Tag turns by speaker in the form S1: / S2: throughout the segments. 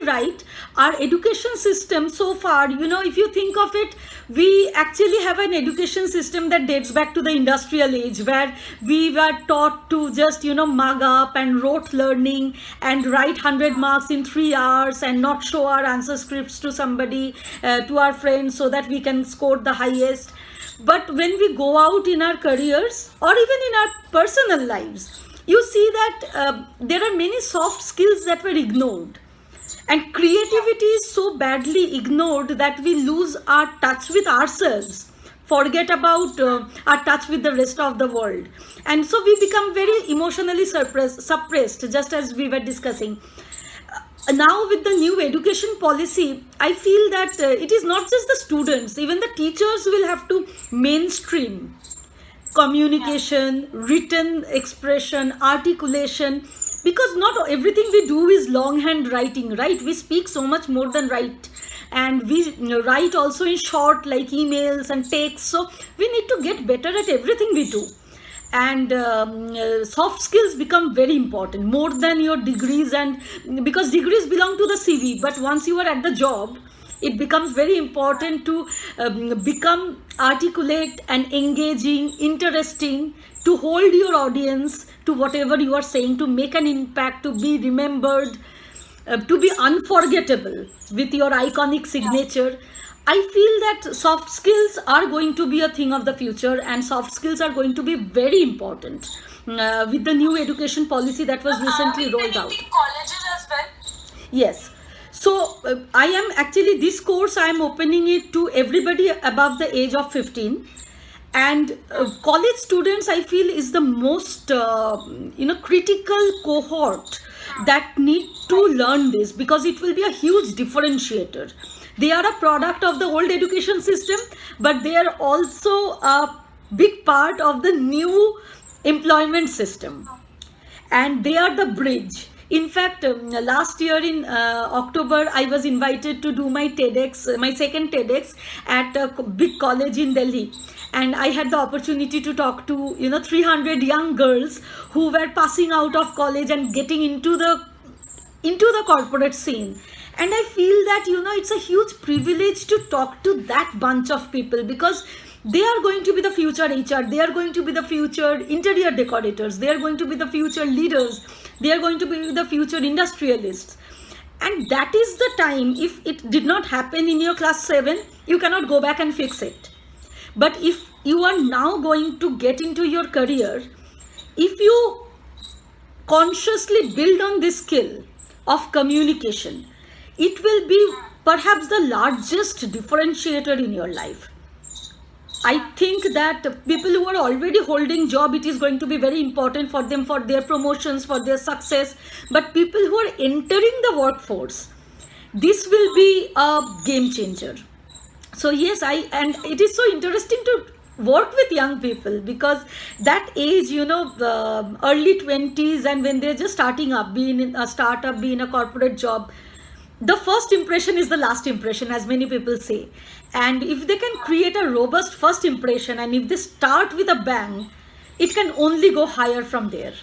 S1: right, our education system so far, if you think of it, we actually have an education system that dates back to the industrial age, where we were taught to just, mug up and rote learning and write 100 marks in 3 hours and not show our answer scripts to somebody, to our friends, so that we can score the highest. But when we go out in our careers or even in our personal lives, you see that there are many soft skills that were ignored. And creativity is so badly ignored that we lose our touch with ourselves, forget about our touch with the rest of the world. And so we become very emotionally suppressed, just as we were discussing. Now with the new education policy, I feel that it is not just the students, even the teachers will have to mainstream communication, written expression, articulation, because not everything we do is longhand writing, right? We speak so much more than write, and we write also in short, like emails and texts. So we need to get better at everything we do. And soft skills become very important, more than your degrees, and because degrees belong to the CV, but once you are at the job, it becomes very important to become articulate and engaging, interesting, to hold your audience to whatever you are saying, to make an impact, to be remembered, to be unforgettable with your iconic signature. I feel that soft skills are going to be a thing of the future, and soft skills are going to be very important with the new education policy that was recently rolled out.
S2: Colleges as well.
S1: Yes. So I am actually, this course I am opening it to everybody above the age of 15, and college students, I feel, is the most critical cohort that need to learn this, because it will be a huge differentiator. They are a product of the old education system, but they are also a big part of the new employment system, and they are the bridge. In fact, last year in October, I was invited to do my TEDx, my second TEDx at a big college in Delhi. And I had the opportunity to talk to 300 young girls who were passing out of college and getting into the corporate scene. And I feel that it's a huge privilege to talk to that bunch of people, because they are going to be the future HR, they are going to be the future interior decorators, they are going to be the future leaders, they are going to be the future industrialists. And that is the time, if it did not happen in your class 7, you cannot go back and fix it. But if you are now going to get into your career, if you consciously build on this skill of communication, it will be perhaps the largest differentiator in your life. I think that people who are already holding job, it is going to be very important for them, for their promotions, for their success. But people who are entering the workforce, this will be a game changer. So yes, and it is so interesting to work with young people, because that age, early 20s, and when they're just starting up, being in a startup, being a corporate job, the first impression is the last impression, as many people say. And if they can create a robust first impression, and if they start with a bang, it can only go higher from there.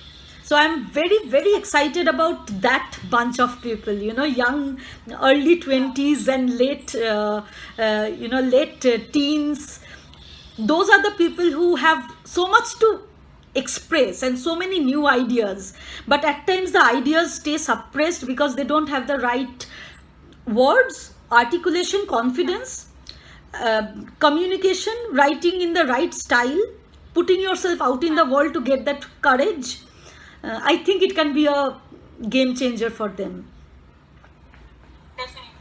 S1: So I'm very, very excited about that bunch of people, young, early 20s and late teens. Those are the people who have so much to express and so many new ideas, but at times the ideas stay suppressed because they don't have the right words, articulation, confidence, communication, writing in the right style, putting yourself out in the world to get that courage. I think it can be a game changer for them.
S2: Definitely.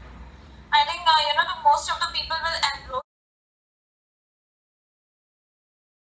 S2: I think the most of the people will